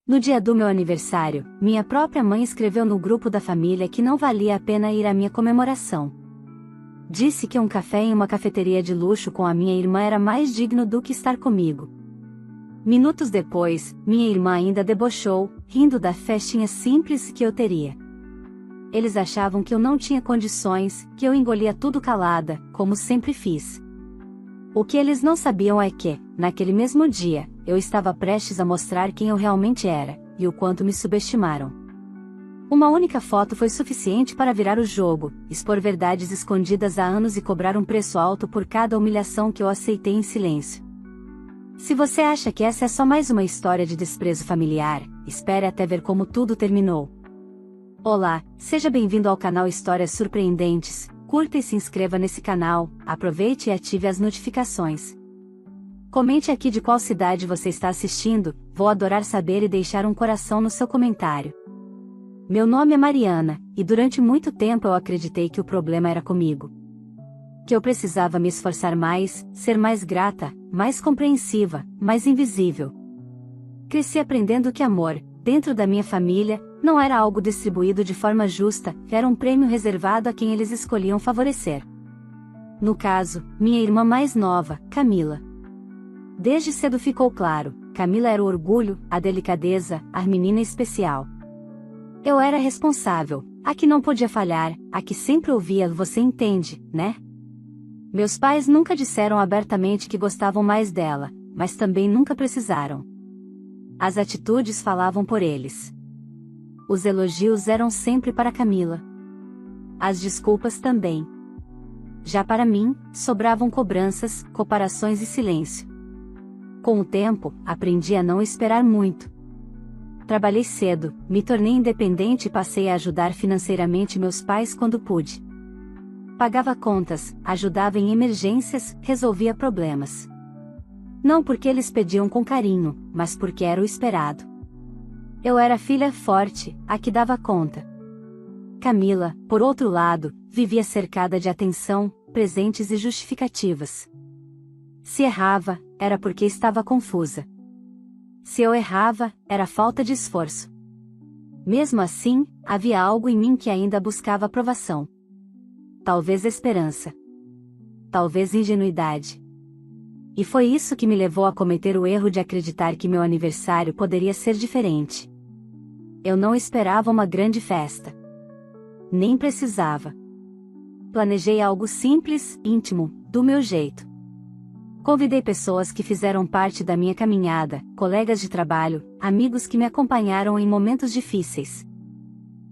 No dia do meu aniversário, minha própria mãe escreveu no grupo da família que não valia a pena ir à minha comemoração. Disse que um café em uma cafeteria de luxo com a minha irmã era mais digno do que estar comigo. Minutos depois, minha irmã ainda debochou, rindo da festinha simples que eu teria. Eles achavam que eu não tinha condições, que eu engolia tudo calada, como sempre fiz. O que eles não sabiam é que, naquele mesmo dia, eu estava prestes a mostrar quem eu realmente era, e o quanto me subestimaram. Uma única foto foi suficiente para virar o jogo, expor verdades escondidas há anos e cobrar um preço alto por cada humilhação que eu aceitei em silêncio. Se você acha que essa é só mais uma história de desprezo familiar, espere até ver como tudo terminou. Olá, seja bem-vindo ao canal Histórias Surpreendentes. Curta e se inscreva nesse canal, aproveite e ative as notificações. Comente aqui de qual cidade você está assistindo, vou adorar saber e deixar um coração no seu comentário. Meu nome é Mariana, e durante muito tempo eu acreditei que o problema era comigo. Que eu precisava me esforçar mais, ser mais grata, mais compreensiva, mais invisível. Cresci aprendendo que amor, dentro da minha família, não era algo distribuído de forma justa, era um prêmio reservado a quem eles escolhiam favorecer. No caso, minha irmã mais nova, Camila. Desde cedo ficou claro, Camila era o orgulho, a delicadeza, a menina especial. Eu era responsável, a que não podia falhar, a que sempre ouvia "você entende, né?". Meus pais nunca disseram abertamente que gostavam mais dela, mas também nunca precisaram. As atitudes falavam por eles. Os elogios eram sempre para Camila. As desculpas também. Já para mim, sobravam cobranças, comparações e silêncio. Com o tempo, aprendi a não esperar muito. Trabalhei cedo, me tornei independente e passei a ajudar financeiramente meus pais quando pude. Pagava contas, ajudava em emergências, resolvia problemas. Não porque eles pediam com carinho, mas porque era o esperado. Eu era filha forte, a que dava conta. Camila, por outro lado, vivia cercada de atenção, presentes e justificativas. Se errava, era porque estava confusa. Se eu errava, era falta de esforço. Mesmo assim, havia algo em mim que ainda buscava aprovação. Talvez esperança. Talvez ingenuidade. E foi isso que me levou a cometer o erro de acreditar que meu aniversário poderia ser diferente. Eu não esperava uma grande festa. Nem precisava. Planejei algo simples, íntimo, do meu jeito. Convidei pessoas que fizeram parte da minha caminhada, colegas de trabalho, amigos que me acompanharam em momentos difíceis.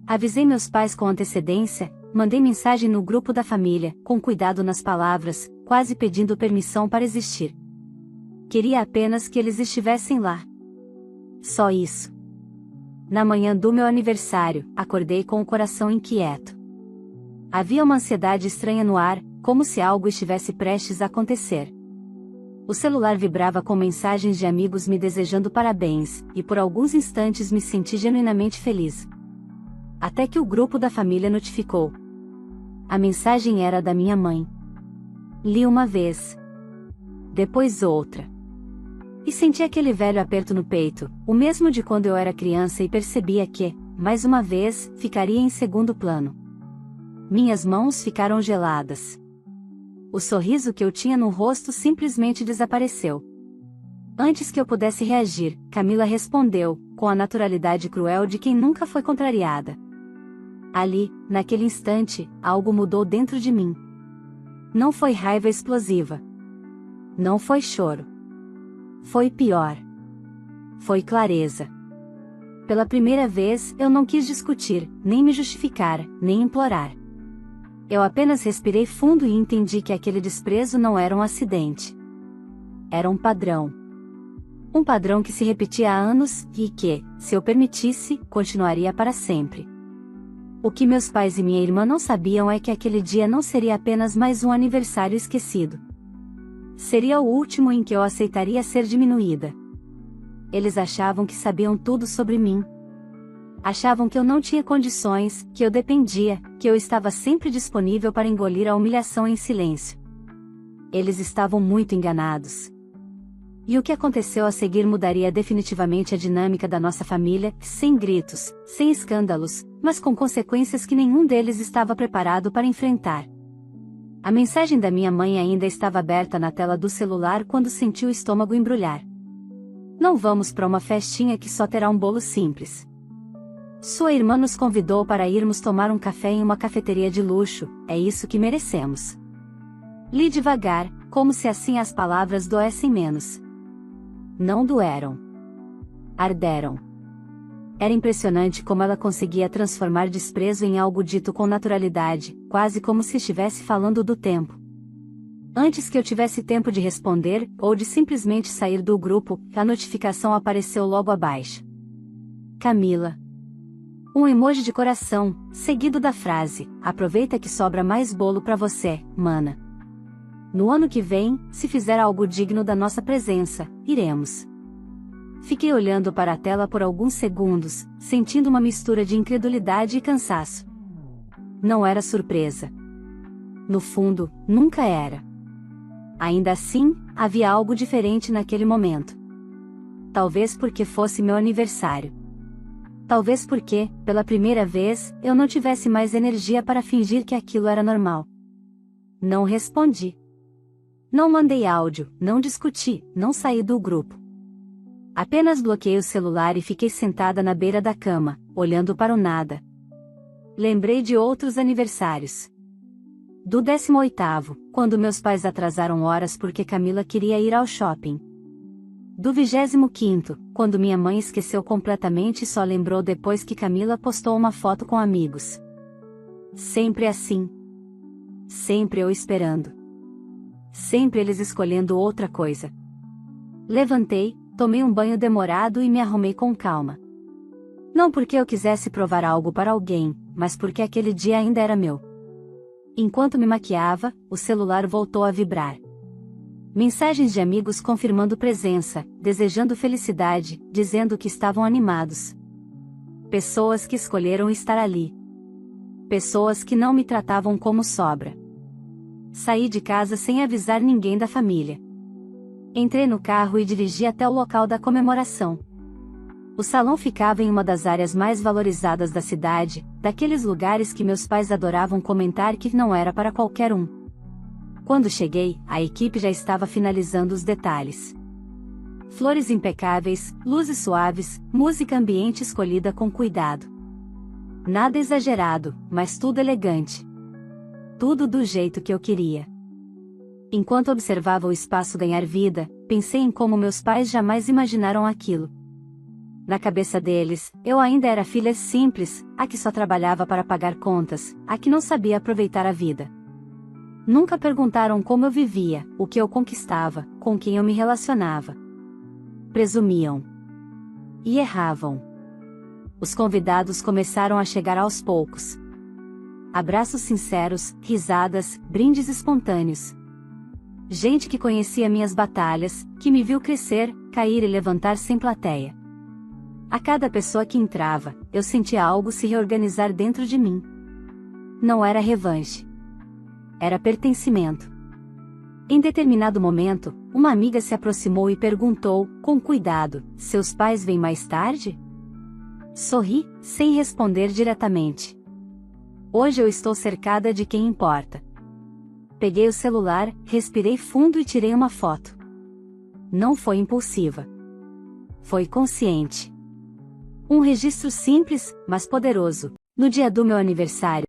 Avisei meus pais com antecedência, mandei mensagem no grupo da família, com cuidado nas palavras, quase pedindo permissão para existir. Queria apenas que eles estivessem lá. Só isso. Na manhã do meu aniversário, acordei com o coração inquieto. Havia uma ansiedade estranha no ar, como se algo estivesse prestes a acontecer. O celular vibrava com mensagens de amigos me desejando parabéns, e por alguns instantes me senti genuinamente feliz. Até que o grupo da família notificou. A mensagem era da minha mãe. Li uma vez. Depois outra. E senti aquele velho aperto no peito, o mesmo de quando eu era criança e percebia que, mais uma vez, ficaria em segundo plano. Minhas mãos ficaram geladas. O sorriso que eu tinha no rosto simplesmente desapareceu. Antes que eu pudesse reagir, Camila respondeu, com a naturalidade cruel de quem nunca foi contrariada. Ali, naquele instante, algo mudou dentro de mim. Não foi raiva explosiva. Não foi choro. Foi pior. Foi clareza. Pela primeira vez, eu não quis discutir, nem me justificar, nem implorar. Eu apenas respirei fundo e entendi que aquele desprezo não era um acidente. Era um padrão. Um padrão que se repetia há anos, e que, se eu permitisse, continuaria para sempre. O que meus pais e minha irmã não sabiam é que aquele dia não seria apenas mais um aniversário esquecido. Seria o último em que eu aceitaria ser diminuída. Eles achavam que sabiam tudo sobre mim. Achavam que eu não tinha condições, que eu dependia, que eu estava sempre disponível para engolir a humilhação em silêncio. Eles estavam muito enganados. E o que aconteceu a seguir mudaria definitivamente a dinâmica da nossa família, sem gritos, sem escândalos, mas com consequências que nenhum deles estava preparado para enfrentar. A mensagem da minha mãe ainda estava aberta na tela do celular quando senti o estômago embrulhar. Não vamos para uma festinha que só terá um bolo simples. Sua irmã nos convidou para irmos tomar um café em uma cafeteria de luxo, é isso que merecemos. Li devagar, como se assim as palavras doessem menos. Não doeram. Arderam. Era impressionante como ela conseguia transformar desprezo em algo dito com naturalidade, quase como se estivesse falando do tempo. Antes que eu tivesse tempo de responder, ou de simplesmente sair do grupo, a notificação apareceu logo abaixo. Camila. Um emoji de coração, seguido da frase: aproveita que sobra mais bolo pra você, mana. No ano que vem, se fizer algo digno da nossa presença, iremos. Fiquei olhando para a tela por alguns segundos, sentindo uma mistura de incredulidade e cansaço. Não era surpresa. No fundo, nunca era. Ainda assim, havia algo diferente naquele momento. Talvez porque fosse meu aniversário. Talvez porque, pela primeira vez, eu não tivesse mais energia para fingir que aquilo era normal. Não respondi. Não mandei áudio, não discuti, não saí do grupo. Apenas bloqueei o celular e fiquei sentada na beira da cama, olhando para o nada. Lembrei de outros aniversários. Do 18º, quando meus pais atrasaram horas porque Camila queria ir ao shopping. Do 25º, quando minha mãe esqueceu completamente e só lembrou depois que Camila postou uma foto com amigos. Sempre assim. Sempre eu esperando. Sempre eles escolhendo outra coisa. Levantei, tomei um banho demorado e me arrumei com calma. Não porque eu quisesse provar algo para alguém, mas porque aquele dia ainda era meu. Enquanto me maquiava, o celular voltou a vibrar. Mensagens de amigos confirmando presença, desejando felicidade, dizendo que estavam animados. Pessoas que escolheram estar ali. Pessoas que não me tratavam como sobra. Saí de casa sem avisar ninguém da família. Entrei no carro e dirigi até o local da comemoração. O salão ficava em uma das áreas mais valorizadas da cidade, daqueles lugares que meus pais adoravam comentar que não era para qualquer um. Quando cheguei, a equipe já estava finalizando os detalhes. Flores impecáveis, luzes suaves, música ambiente escolhida com cuidado. Nada exagerado, mas tudo elegante. Tudo do jeito que eu queria. Enquanto observava o espaço ganhar vida, pensei em como meus pais jamais imaginaram aquilo. Na cabeça deles, eu ainda era filha simples, a que só trabalhava para pagar contas, a que não sabia aproveitar a vida. Nunca perguntaram como eu vivia, o que eu conquistava, com quem eu me relacionava. Presumiam. E erravam. Os convidados começaram a chegar aos poucos. Abraços sinceros, risadas, brindes espontâneos. Gente que conhecia minhas batalhas, que me viu crescer, cair e levantar sem plateia. A cada pessoa que entrava, eu sentia algo se reorganizar dentro de mim. Não era revanche. Era pertencimento. Em determinado momento, uma amiga se aproximou e perguntou, com cuidado: seus pais vêm mais tarde? Sorri, sem responder diretamente. Hoje eu estou cercada de quem importa. Peguei o celular, respirei fundo e tirei uma foto. Não foi impulsiva. Foi consciente. Um registro simples, mas poderoso. No dia do meu aniversário,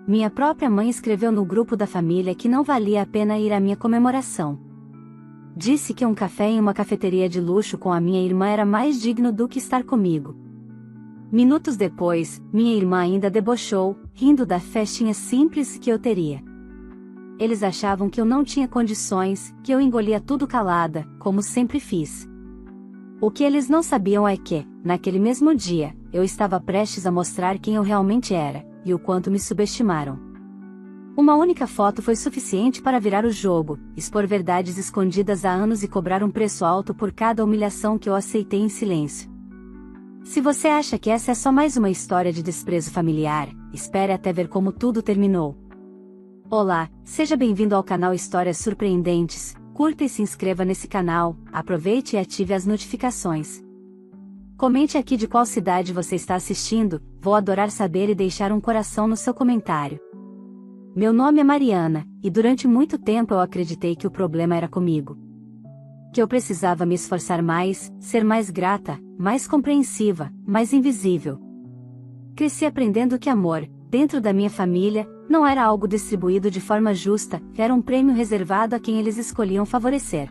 minha própria mãe escreveu no grupo da família que não valia a pena ir à minha comemoração. Disse que um café em uma cafeteria de luxo com a minha irmã era mais digno do que estar comigo. Minutos depois, minha irmã ainda debochou, rindo da festinha simples que eu teria. Eles achavam que eu não tinha condições, que eu engolia tudo calada, como sempre fiz. O que eles não sabiam é que, naquele mesmo dia, eu estava prestes a mostrar quem eu realmente era, e o quanto me subestimaram. Uma única foto foi suficiente para virar o jogo, expor verdades escondidas há anos e cobrar um preço alto por cada humilhação que eu aceitei em silêncio. Se você acha que essa é só mais uma história de desprezo familiar, espere até ver como tudo terminou. Olá, seja bem-vindo ao canal Histórias Surpreendentes. curta e se inscreva nesse canal, aproveite e ative as notificações. Comente aqui de qual cidade você está assistindo, vou adorar saber e deixar um coração no seu comentário. Meu nome é Mariana, e durante muito tempo eu acreditei que o problema era comigo. Que eu precisava me esforçar mais, ser mais grata, mais compreensiva, mais invisível. Cresci aprendendo que amor, dentro da minha família, não era algo distribuído de forma justa, era um prêmio reservado a quem eles escolhiam favorecer.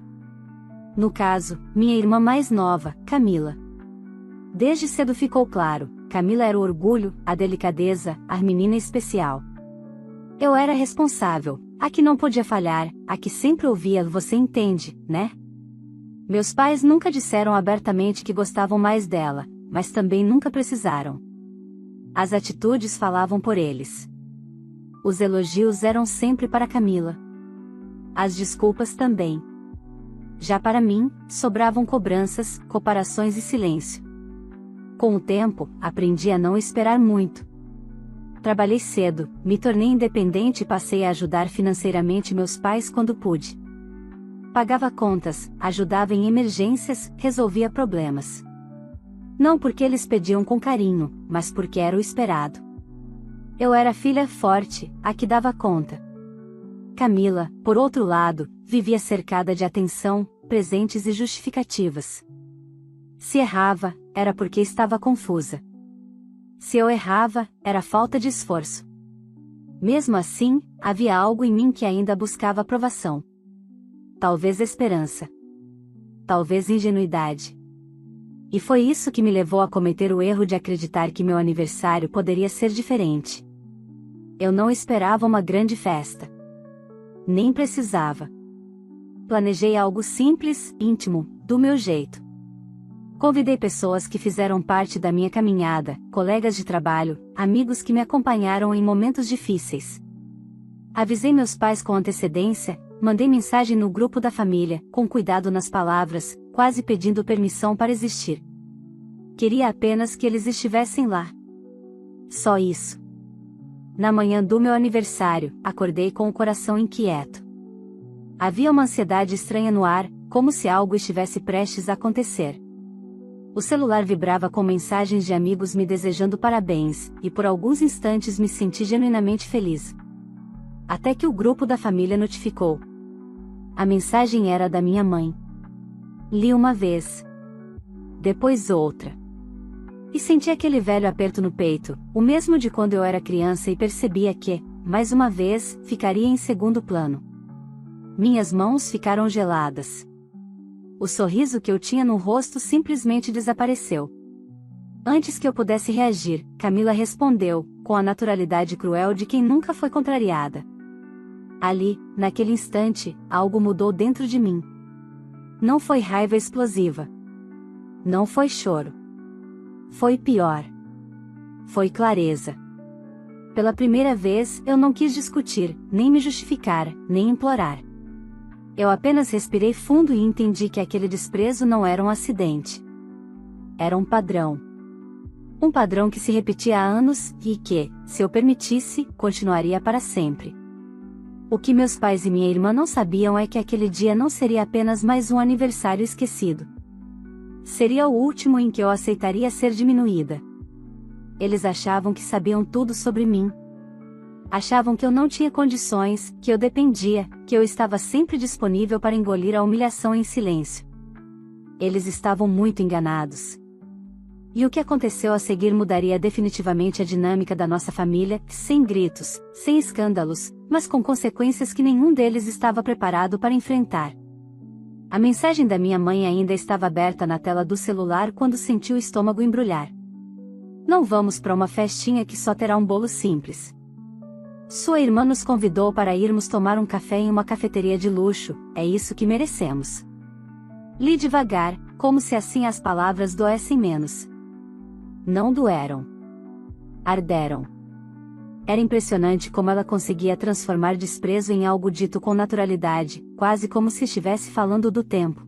No caso, minha irmã mais nova, Camila. Desde cedo ficou claro, Camila era o orgulho, a delicadeza, a menina especial. Eu era responsável, a que não podia falhar, a que sempre ouvia "você entende, né?". Meus pais nunca disseram abertamente que gostavam mais dela, mas também nunca precisaram. As atitudes falavam por eles. Os elogios eram sempre para Camila. As desculpas também. Já para mim, sobravam cobranças, comparações e silêncio. Com o tempo, aprendi a não esperar muito. Trabalhei cedo, me tornei independente e passei a ajudar financeiramente meus pais quando pude. Pagava contas, ajudava em emergências, resolvia problemas. Não porque eles pediam com carinho, mas porque era o esperado. Eu era filha forte, a que dava conta. Camila, por outro lado, vivia cercada de atenção, presentes e justificativas. Se errava, era porque estava confusa. Se eu errava, era falta de esforço. Mesmo assim, havia algo em mim que ainda buscava aprovação. Talvez esperança. Talvez ingenuidade. E foi isso que me levou a cometer o erro de acreditar que meu aniversário poderia ser diferente. Eu não esperava uma grande festa. Nem precisava. Planejei algo simples, íntimo, do meu jeito. Convidei pessoas que fizeram parte da minha caminhada, colegas de trabalho, amigos que me acompanharam em momentos difíceis. Avisei meus pais com antecedência, mandei mensagem no grupo da família, com cuidado nas palavras, quase pedindo permissão para existir. Queria apenas que eles estivessem lá. Só isso. Na manhã do meu aniversário, acordei com o coração inquieto. Havia uma ansiedade estranha no ar, como se algo estivesse prestes a acontecer. O celular vibrava com mensagens de amigos me desejando parabéns, e por alguns instantes me senti genuinamente feliz. Até que o grupo da família notificou. A mensagem era da minha mãe. Li uma vez. Depois outra. E senti aquele velho aperto no peito, o mesmo de quando eu era criança e percebia que, mais uma vez, ficaria em segundo plano. Minhas mãos ficaram geladas. O sorriso que eu tinha no rosto simplesmente desapareceu. Antes que eu pudesse reagir, Camila respondeu, com a naturalidade cruel de quem nunca foi contrariada. Ali, naquele instante, algo mudou dentro de mim. Não foi raiva explosiva. Não foi choro. Foi pior. Foi clareza. Pela primeira vez, eu não quis discutir, nem me justificar, nem implorar. Eu apenas respirei fundo e entendi que aquele desprezo não era um acidente. Era um padrão. Um padrão que se repetia há anos, e que, se eu permitisse, continuaria para sempre. O que meus pais e minha irmã não sabiam é que aquele dia não seria apenas mais um aniversário esquecido. Seria o último em que eu aceitaria ser diminuída. Eles achavam que sabiam tudo sobre mim. Achavam que eu não tinha condições, que eu dependia, que eu estava sempre disponível para engolir a humilhação em silêncio. Eles estavam muito enganados. E o que aconteceu a seguir mudaria definitivamente a dinâmica da nossa família, sem gritos, sem escândalos, mas com consequências que nenhum deles estava preparado para enfrentar. A mensagem da minha mãe ainda estava aberta na tela do celular quando senti o estômago embrulhar. Não vamos para uma festinha que só terá um bolo simples. Sua irmã nos convidou para irmos tomar um café em uma cafeteria de luxo, é isso que merecemos. Li devagar, como se assim as palavras doessem menos. Não doeram. Arderam. Era impressionante como ela conseguia transformar desprezo em algo dito com naturalidade, quase como se estivesse falando do tempo.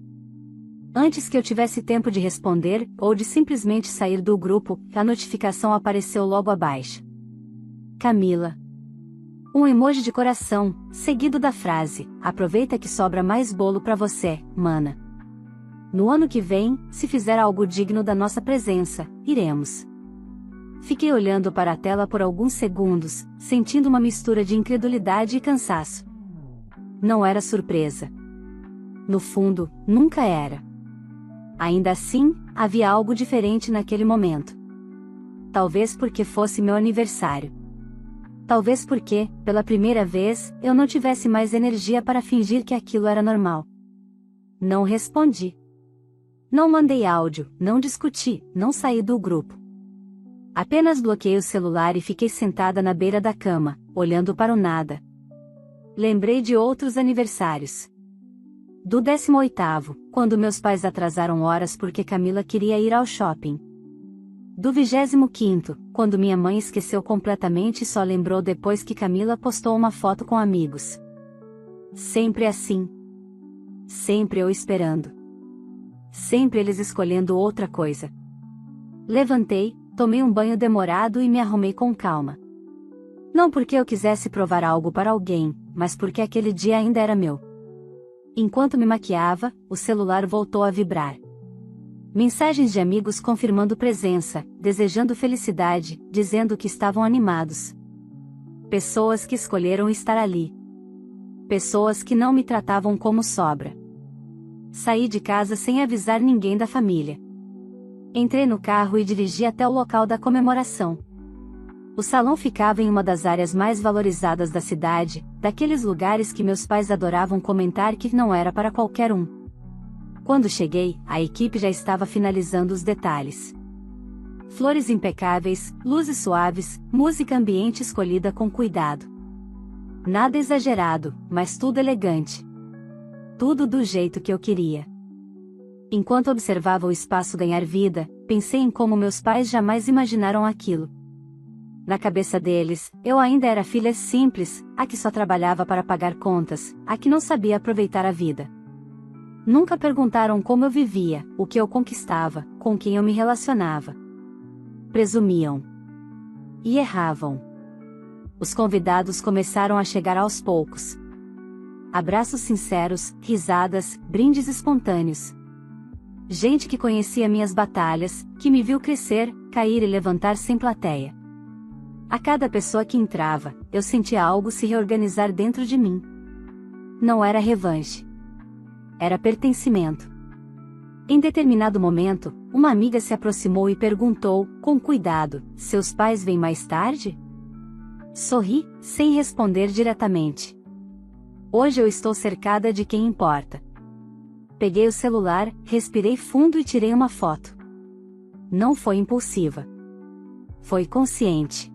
Antes que eu tivesse tempo de responder, ou de simplesmente sair do grupo, a notificação apareceu logo abaixo. Camila. Um emoji de coração, seguido da frase: aproveita que sobra mais bolo pra você, mana. No ano que vem, se fizer algo digno da nossa presença, iremos. Fiquei olhando para a tela por alguns segundos, sentindo uma mistura de incredulidade e cansaço. Não era surpresa. No fundo, nunca era. Ainda assim, havia algo diferente naquele momento. Talvez porque fosse meu aniversário. Talvez porque, pela primeira vez, eu não tivesse mais energia para fingir que aquilo era normal. Não respondi. Não mandei áudio, não discuti, não saí do grupo. Apenas bloqueei o celular e fiquei sentada na beira da cama, olhando para o nada. Lembrei de outros aniversários. Do 18º, quando meus pais atrasaram horas porque Camila queria ir ao shopping. Do 25º, quando minha mãe esqueceu completamente e só lembrou depois que Camila postou uma foto com amigos. Sempre assim. Sempre eu esperando. Sempre eles escolhendo outra coisa. Levantei, tomei um banho demorado e me arrumei com calma. Não porque eu quisesse provar algo para alguém, mas porque aquele dia ainda era meu. Enquanto me maquiava, o celular voltou a vibrar. Mensagens de amigos confirmando presença, desejando felicidade, dizendo que estavam animados. Pessoas que escolheram estar ali. Pessoas que não me tratavam como sobra. Saí de casa sem avisar ninguém da família. Entrei no carro e dirigi até o local da comemoração. O salão ficava em uma das áreas mais valorizadas da cidade, daqueles lugares que meus pais adoravam comentar que não era para qualquer um. Quando cheguei, a equipe já estava finalizando os detalhes. Flores impecáveis, luzes suaves, música ambiente escolhida com cuidado. Nada exagerado, mas tudo elegante. Tudo do jeito que eu queria. Enquanto observava o espaço ganhar vida, pensei em como meus pais jamais imaginaram aquilo. Na cabeça deles, eu ainda era filha simples, a que só trabalhava para pagar contas, a que não sabia aproveitar a vida. Nunca perguntaram como eu vivia, o que eu conquistava, com quem eu me relacionava. Presumiam. E erravam. Os convidados começaram a chegar aos poucos. Abraços sinceros, risadas, brindes espontâneos. Gente que conhecia minhas batalhas, que me viu crescer, cair e levantar sem plateia. A cada pessoa que entrava, eu sentia algo se reorganizar dentro de mim. Não era revanche. Era pertencimento. Em determinado momento, uma amiga se aproximou e perguntou, com cuidado: seus pais vêm mais tarde? Sorri, sem responder diretamente. Hoje eu estou cercada de quem importa. Peguei o celular, respirei fundo e tirei uma foto. Não foi impulsiva. Foi consciente.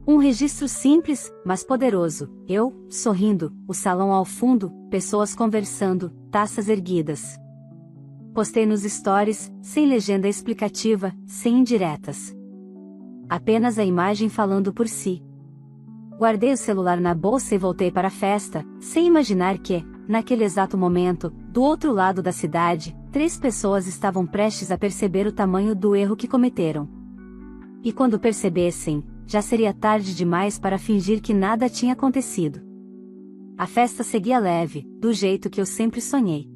Um registro simples, mas poderoso. Eu, sorrindo, o salão ao fundo, pessoas conversando, taças erguidas. Postei nos stories, sem legenda explicativa, sem indiretas. Apenas a imagem falando por si. Guardei o celular na bolsa e voltei para a festa, sem imaginar que, naquele exato momento, do outro lado da cidade, 3 pessoas estavam prestes a perceber o tamanho do erro que cometeram. E quando percebessem, já seria tarde demais para fingir que nada tinha acontecido. A festa seguia leve, do jeito que eu sempre sonhei.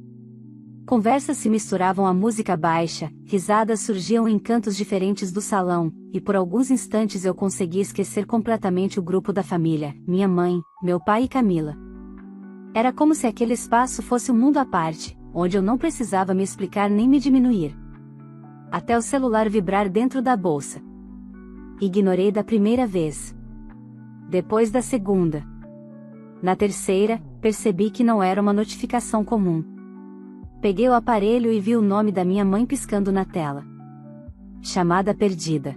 Conversas se misturavam à música baixa, risadas surgiam em cantos diferentes do salão, e por alguns instantes eu consegui esquecer completamente o grupo da família, minha mãe, meu pai e Camila. Era como se aquele espaço fosse um mundo à parte, onde eu não precisava me explicar nem me diminuir. Até o celular vibrar dentro da bolsa. Ignorei da primeira vez. Depois da segunda. Na terceira, percebi que não era uma notificação comum. Peguei o aparelho e vi o nome da minha mãe piscando na tela. Chamada perdida.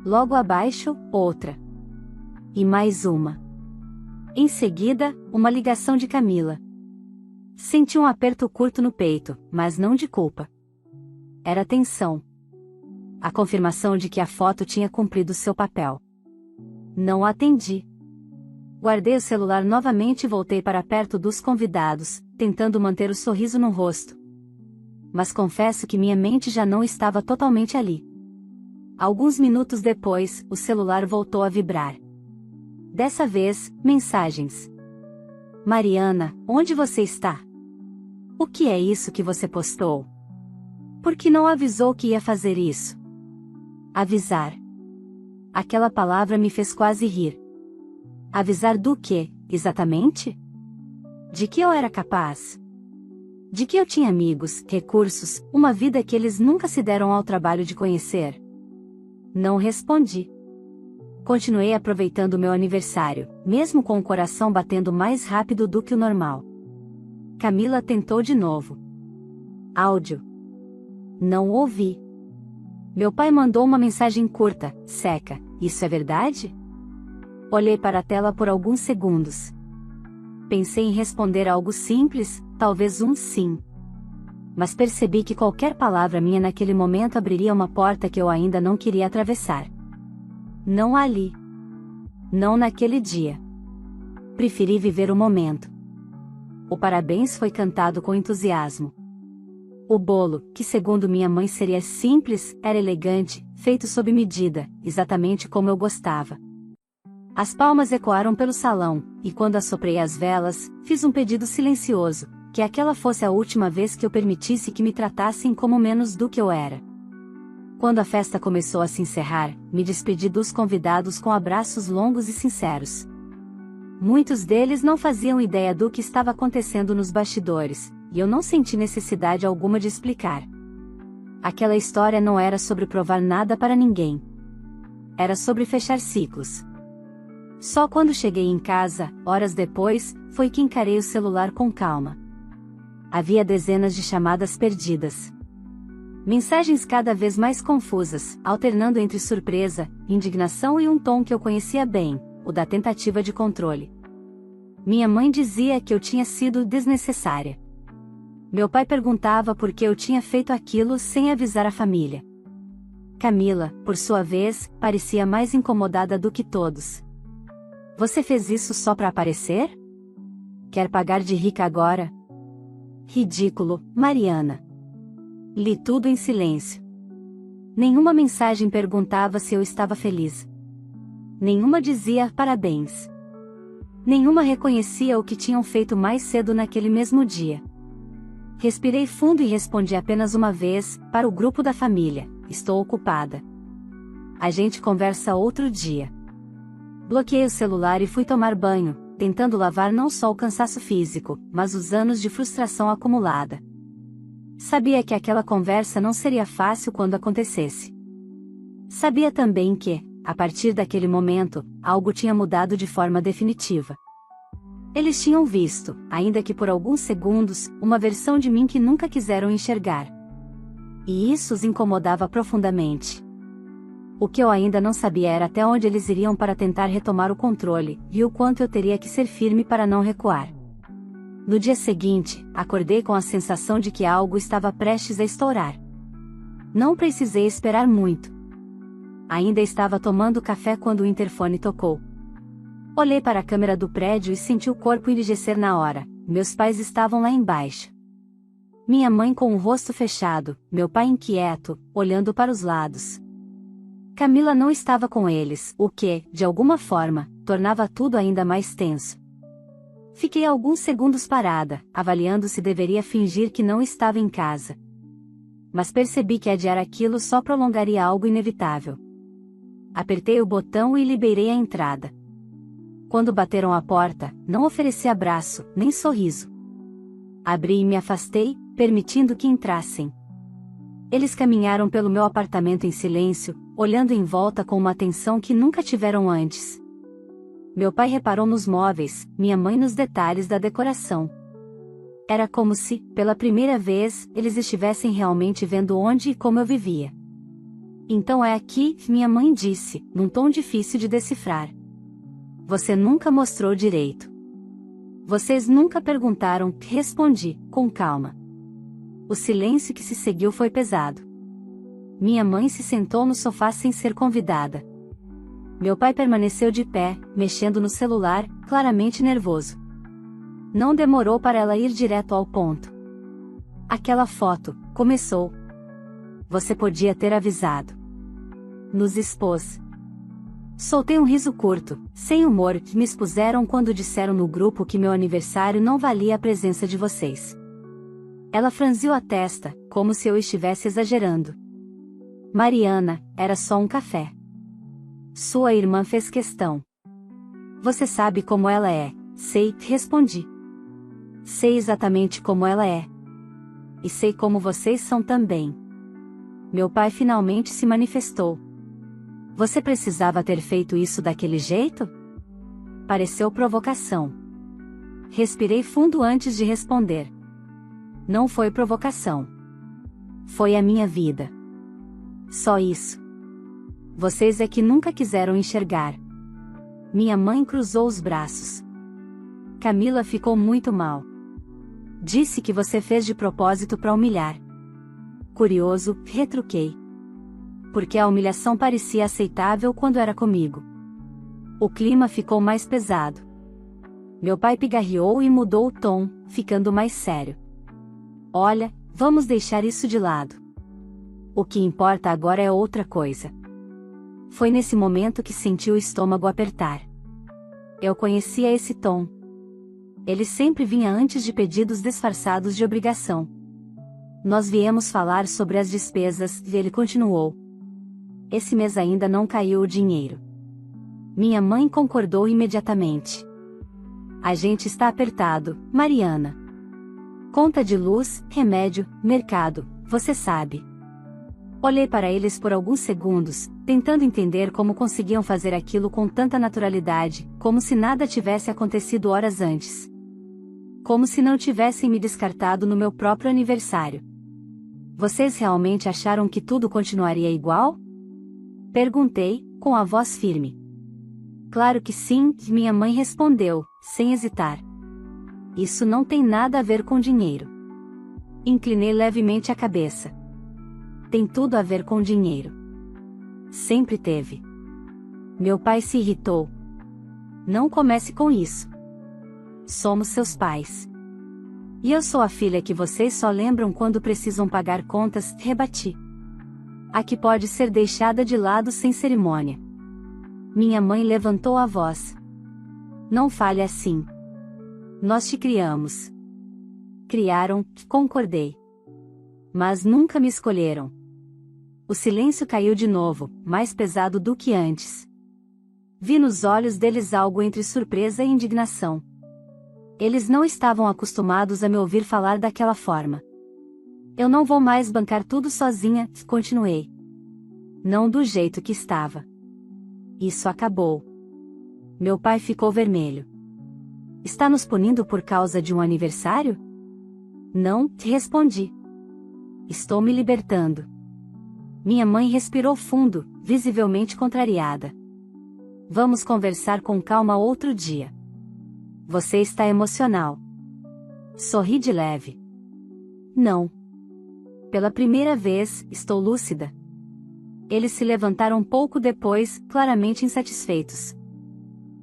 Logo abaixo, outra. E mais uma. Em seguida, uma ligação de Camila. Senti um aperto curto no peito, mas não de culpa. Era tensão. A confirmação de que a foto tinha cumprido seu papel. Não atendi. Guardei o celular novamente e voltei para perto dos convidados, tentando manter o sorriso no rosto. Mas confesso que minha mente já não estava totalmente ali. Alguns minutos depois, o celular voltou a vibrar. Dessa vez, mensagens. Mariana, onde você está? O que é isso que você postou? Por que não avisou que ia fazer isso? Avisar. Aquela palavra me fez quase rir. Avisar do quê, exatamente? De que eu era capaz? De que eu tinha amigos, recursos, uma vida que eles nunca se deram ao trabalho de conhecer? Não respondi. Continuei aproveitando meu aniversário, mesmo com o coração batendo mais rápido do que o normal. Camila tentou de novo. Áudio. Não ouvi. Meu pai mandou uma mensagem curta, seca. Isso é verdade? Olhei para a tela por alguns segundos. Pensei em responder algo simples, talvez um sim. Mas percebi que qualquer palavra minha naquele momento abriria uma porta que eu ainda não queria atravessar. Não ali. Não naquele dia. Preferi viver o momento. O parabéns foi cantado com entusiasmo. O bolo, que segundo minha mãe seria simples, era elegante, feito sob medida, exatamente como eu gostava. As palmas ecoaram pelo salão, e quando assoprei as velas, fiz um pedido silencioso, que aquela fosse a última vez que eu permitisse que me tratassem como menos do que eu era. Quando a festa começou a se encerrar, me despedi dos convidados com abraços longos e sinceros. Muitos deles não faziam ideia do que estava acontecendo nos bastidores, e eu não senti necessidade alguma de explicar. Aquela história não era sobre provar nada para ninguém. Era sobre fechar ciclos. Só quando cheguei em casa, horas depois, foi que encarei o celular com calma. Havia dezenas de chamadas perdidas. Mensagens cada vez mais confusas, alternando entre surpresa, indignação e um tom que eu conhecia bem, o da tentativa de controle. Minha mãe dizia que eu tinha sido desnecessária. Meu pai perguntava por que eu tinha feito aquilo sem avisar a família. Camila, por sua vez, parecia mais incomodada do que todos. Você fez isso só para aparecer? Quer pagar de rica agora? Ridículo, Mariana. Li tudo em silêncio. Nenhuma mensagem perguntava se eu estava feliz. Nenhuma dizia parabéns. Nenhuma reconhecia o que tinham feito mais cedo naquele mesmo dia. Respirei fundo e respondi apenas uma vez, para o grupo da família: estou ocupada. A gente conversa outro dia. Bloqueei o celular e fui tomar banho, tentando lavar não só o cansaço físico, mas os anos de frustração acumulada. Sabia que aquela conversa não seria fácil quando acontecesse. Sabia também que, a partir daquele momento, algo tinha mudado de forma definitiva. Eles tinham visto, ainda que por alguns segundos, uma versão de mim que nunca quiseram enxergar. E isso os incomodava profundamente. O que eu ainda não sabia era até onde eles iriam para tentar retomar o controle, e o quanto eu teria que ser firme para não recuar. No dia seguinte, acordei com a sensação de que algo estava prestes a estourar. Não precisei esperar muito. Ainda estava tomando café quando o interfone tocou. Olhei para a câmera do prédio e senti o corpo enrijecer na hora. Meus pais estavam lá embaixo. Minha mãe com o rosto fechado, meu pai inquieto, olhando para os lados. Camila não estava com eles, o que, de alguma forma, tornava tudo ainda mais tenso. Fiquei alguns segundos parada, avaliando se deveria fingir que não estava em casa. Mas percebi que adiar aquilo só prolongaria algo inevitável. Apertei o botão e liberei a entrada. Quando bateram à porta, não ofereci abraço, nem sorriso. Abri e me afastei, permitindo que entrassem. Eles caminharam pelo meu apartamento em silêncio, olhando em volta com uma atenção que nunca tiveram antes. Meu pai reparou nos móveis, minha mãe nos detalhes da decoração. Era como se, pela primeira vez, eles estivessem realmente vendo onde e como eu vivia. Então é aqui, minha mãe disse, num tom difícil de decifrar. Você nunca mostrou direito. Vocês nunca perguntaram, respondi, com calma. O silêncio que se seguiu foi pesado. Minha mãe se sentou no sofá sem ser convidada. Meu pai permaneceu de pé, mexendo no celular, claramente nervoso. Não demorou para ela ir direto ao ponto. Aquela foto, começou. Você podia ter avisado. Nos expôs. Soltei um riso curto, sem humor, que me expuseram quando disseram no grupo que meu aniversário não valia a presença de vocês. Ela franziu a testa, como se eu estivesse exagerando. Mariana, era só um café. Sua irmã fez questão. Você sabe como ela é, sei, respondi. Sei exatamente como ela é. E sei como vocês são também. Meu pai finalmente se manifestou. Você precisava ter feito isso daquele jeito? Pareceu provocação. Respirei fundo antes de responder. Não foi provocação. Foi a minha vida. Só isso. Vocês é que nunca quiseram enxergar. Minha mãe cruzou os braços. Camila ficou muito mal. Disse que você fez de propósito para humilhar. Curioso, retruquei. Porque a humilhação parecia aceitável quando era comigo. O clima ficou mais pesado. Meu pai pigarreou e mudou o tom, ficando mais sério. Olha, vamos deixar isso de lado. O que importa agora é outra coisa. Foi nesse momento que senti o estômago apertar. Eu conhecia esse tom. Ele sempre vinha antes de pedidos disfarçados de obrigação. Nós viemos falar sobre as despesas, e ele continuou. Esse mês ainda não caiu o dinheiro. Minha mãe concordou imediatamente. A gente está apertado, Mariana. Conta de luz, remédio, mercado, você sabe. Olhei para eles por alguns segundos, tentando entender como conseguiam fazer aquilo com tanta naturalidade, como se nada tivesse acontecido horas antes. Como se não tivessem me descartado no meu próprio aniversário. Vocês realmente acharam que tudo continuaria igual? Perguntei, com a voz firme. Claro que sim, minha mãe respondeu, sem hesitar. Isso não tem nada a ver com dinheiro. Inclinei levemente a cabeça. Tem tudo a ver com dinheiro. Sempre teve. Meu pai se irritou. Não comece com isso. Somos seus pais. E eu sou a filha que vocês só lembram quando precisam pagar contas, rebati. A que pode ser deixada de lado sem cerimônia. Minha mãe levantou a voz. Não fale assim. Nós te criamos. Criaram, concordei. Mas nunca me escolheram. O silêncio caiu de novo, mais pesado do que antes. Vi nos olhos deles algo entre surpresa e indignação. Eles não estavam acostumados a me ouvir falar daquela forma. Eu não vou mais bancar tudo sozinha, continuei. Não do jeito que estava. Isso acabou. Meu pai ficou vermelho. Está nos punindo por causa de um aniversário? Não, respondi. Estou me libertando. Minha mãe respirou fundo, visivelmente contrariada. Vamos conversar com calma outro dia. Você está emocional. Sorri de leve. Não. Pela primeira vez, estou lúcida. Eles se levantaram pouco depois, claramente insatisfeitos.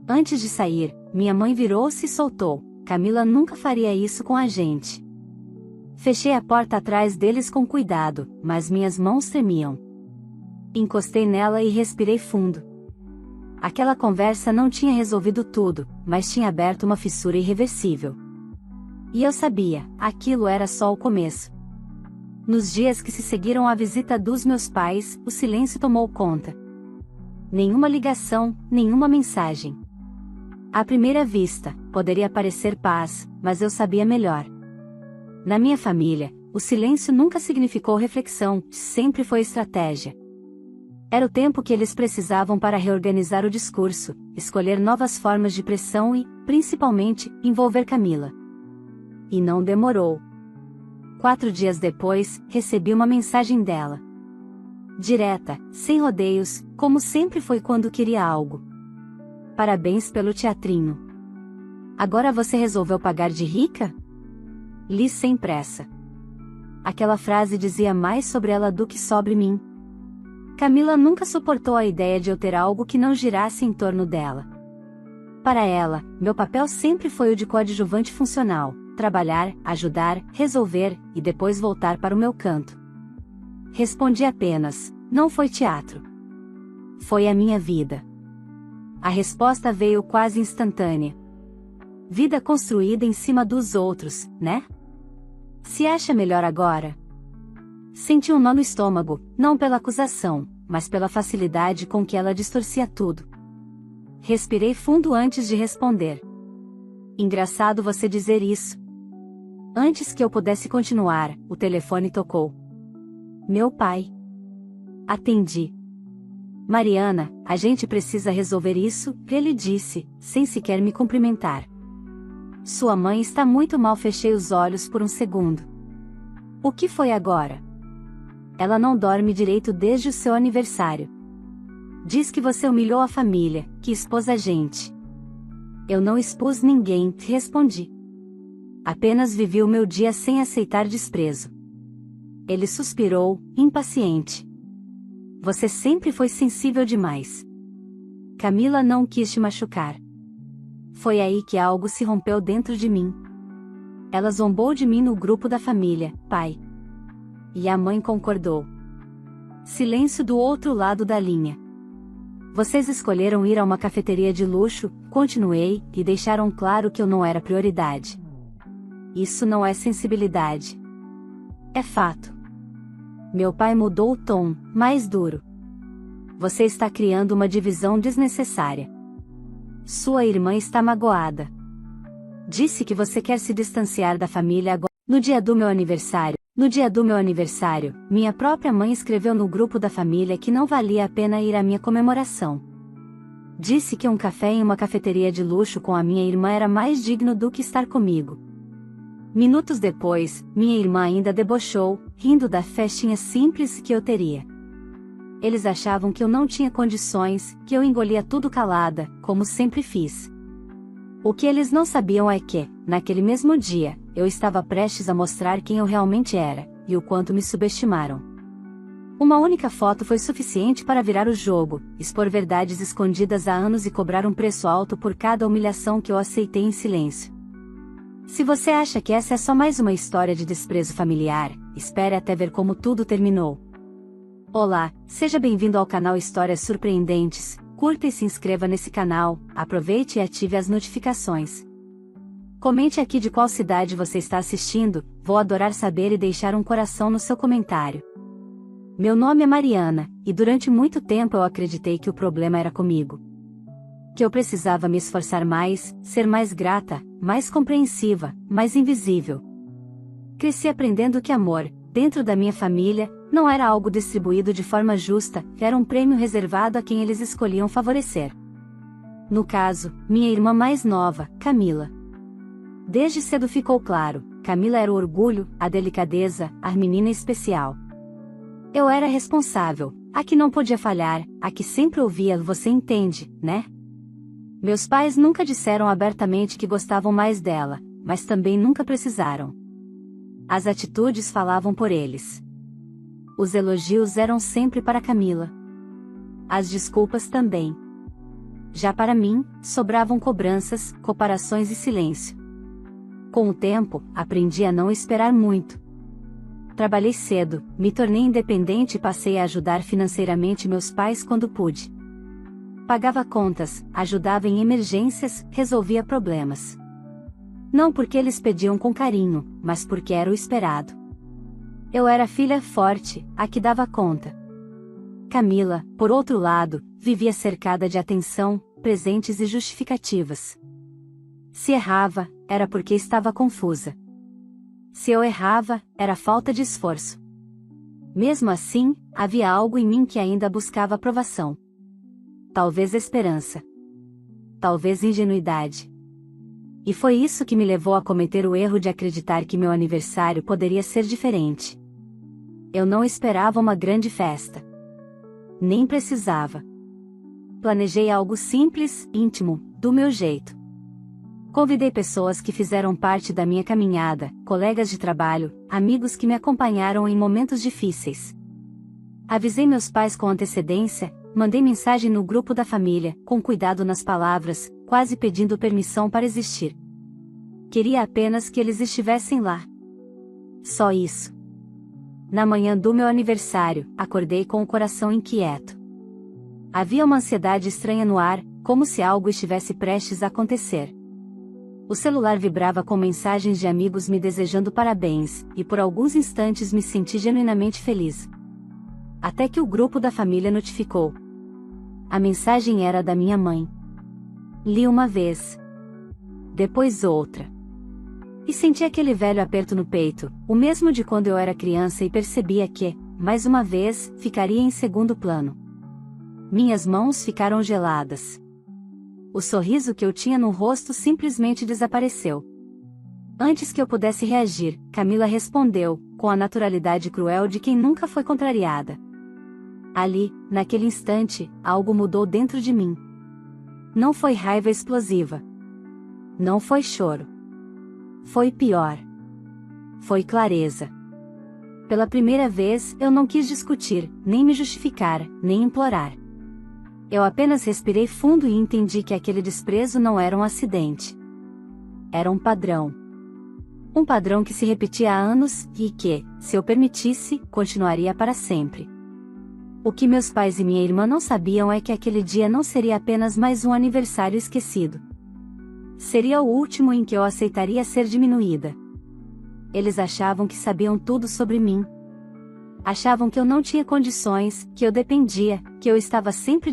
Antes de sair, minha mãe virou-se e soltou. Camila nunca faria isso com a gente. Fechei a porta atrás deles com cuidado, mas minhas mãos tremiam. Encostei nela e respirei fundo. Aquela conversa não tinha resolvido tudo, mas tinha aberto uma fissura irreversível. E eu sabia, aquilo era só o começo. Nos dias que se seguiram à visita dos meus pais, o silêncio tomou conta. Nenhuma ligação, nenhuma mensagem. À primeira vista, poderia parecer paz, mas eu sabia melhor. Na minha família, o silêncio nunca significou reflexão, sempre foi estratégia. Era o tempo que eles precisavam para reorganizar o discurso, escolher novas formas de pressão e, principalmente, envolver Camila. E não demorou. 4 dias depois, recebi uma mensagem dela. Direta, sem rodeios, como sempre foi quando queria algo. Parabéns pelo teatrinho. Agora você resolveu pagar de rica? Li sem pressa. Aquela frase dizia mais sobre ela do que sobre mim. Camila nunca suportou a ideia de eu ter algo que não girasse em torno dela. Para ela, meu papel sempre foi o de coadjuvante funcional, trabalhar, ajudar, resolver, e depois voltar para o meu canto. Respondi apenas, não foi teatro. Foi a minha vida. A resposta veio quase instantânea. Vida construída em cima dos outros, né? Se acha melhor agora? Senti um nó no estômago, não pela acusação, mas pela facilidade com que ela distorcia tudo. Respirei fundo antes de responder. Engraçado você dizer isso. Antes que eu pudesse continuar, o telefone tocou. Meu pai. Atendi. Mariana, a gente precisa resolver isso, ele disse, sem sequer me cumprimentar. Sua mãe está muito mal. Fechei os olhos por um segundo. O que foi agora? Ela não dorme direito desde o seu aniversário. Diz que você humilhou a família, que expôs a gente. Eu não expus ninguém, respondi. Apenas vivi o meu dia sem aceitar desprezo. Ele suspirou, impaciente. Você sempre foi sensível demais. Camila não quis te machucar. Foi aí que algo se rompeu dentro de mim. Ela zombou de mim no grupo da família, pai. E a mãe concordou. Silêncio do outro lado da linha. Vocês escolheram ir a uma cafeteria de luxo, continuei, e deixaram claro que eu não era prioridade. Isso não é sensibilidade. É fato. Meu pai mudou o tom, mais duro. Você está criando uma divisão desnecessária. Sua irmã está magoada. Disse que você quer se distanciar da família agora. No dia do meu aniversário, minha própria mãe escreveu no grupo da família que não valia a pena ir à minha comemoração. Disse que um café em uma cafeteria de luxo com a minha irmã era mais digno do que estar comigo. Minutos depois, minha irmã ainda debochou, rindo da festinha simples que eu teria. Eles achavam que eu não tinha condições, que eu engolia tudo calada, como sempre fiz. O que eles não sabiam é que, naquele mesmo dia, eu estava prestes a mostrar quem eu realmente era, e o quanto me subestimaram. Uma única foto foi suficiente para virar o jogo, expor verdades escondidas há anos e cobrar um preço alto por cada humilhação que eu aceitei em silêncio. Se você acha que essa é só mais uma história de desprezo familiar, espere até ver como tudo terminou. Olá, seja bem-vindo ao canal Histórias Surpreendentes, curta e se inscreva nesse canal, aproveite e ative as notificações. Comente aqui de qual cidade você está assistindo, vou adorar saber e deixar um coração no seu comentário. Meu nome é Mariana, e durante muito tempo eu acreditei que o problema era comigo. Que eu precisava me esforçar mais, ser mais grata, mais compreensiva, mais invisível. Cresci aprendendo que amor, dentro da minha família, não era algo distribuído de forma justa, era um prêmio reservado a quem eles escolhiam favorecer. No caso, minha irmã mais nova, Camila. Desde cedo ficou claro, Camila era o orgulho, a delicadeza, a menina especial. Eu era responsável, a que não podia falhar, a que sempre ouvia você entende, né? Meus pais nunca disseram abertamente que gostavam mais dela, mas também nunca precisaram. As atitudes falavam por eles. Os elogios eram sempre para Camila. As desculpas também. Já para mim, sobravam cobranças, comparações e silêncio. Com o tempo, aprendi a não esperar muito. Trabalhei cedo, me tornei independente e passei a ajudar financeiramente meus pais quando pude. Pagava contas, ajudava em emergências, resolvia problemas. Não porque eles pediam com carinho, mas porque era o esperado. Eu era a filha forte, a que dava conta. Camila, por outro lado, vivia cercada de atenção, presentes e justificativas. Se errava, era porque estava confusa. Se eu errava, era falta de esforço. Mesmo assim, havia algo em mim que ainda buscava aprovação. Talvez esperança. Talvez ingenuidade. E foi isso que me levou a cometer o erro de acreditar que meu aniversário poderia ser diferente. Eu não esperava uma grande festa. Nem precisava. Planejei algo simples, íntimo, do meu jeito. Convidei pessoas que fizeram parte da minha caminhada, colegas de trabalho, amigos que me acompanharam em momentos difíceis. Avisei meus pais com antecedência, mandei mensagem no grupo da família, com cuidado nas palavras, quase pedindo permissão para existir. Queria apenas que eles estivessem lá. Só isso. Na manhã do meu aniversário, acordei com o coração inquieto. Havia uma ansiedade estranha no ar, como se algo estivesse prestes a acontecer. O celular vibrava com mensagens de amigos me desejando parabéns, e por alguns instantes me senti genuinamente feliz. Até que o grupo da família notificou. A mensagem era da minha mãe. Li uma vez. Depois outra. E senti aquele velho aperto no peito, o mesmo de quando eu era criança e percebia que, mais uma vez, ficaria em segundo plano. Minhas mãos ficaram geladas. O sorriso que eu tinha no rosto simplesmente desapareceu. Antes que eu pudesse reagir, Camila respondeu, com a naturalidade cruel de quem nunca foi contrariada. Ali, naquele instante, algo mudou dentro de mim. Não foi raiva explosiva. Não foi choro. Foi pior. Foi clareza. Pela primeira vez, eu não quis discutir, nem me justificar, nem implorar. Eu apenas respirei fundo e entendi que aquele desprezo não era um acidente. Era um padrão. Um padrão que se repetia há anos e que, se eu permitisse, continuaria para sempre. O que meus pais e minha irmã não sabiam é que aquele dia não seria apenas mais um aniversário esquecido. Seria o último em que eu aceitaria ser diminuída. Eles achavam que sabiam tudo sobre mim. Achavam que eu não tinha condições, que eu dependia, que eu estava sempre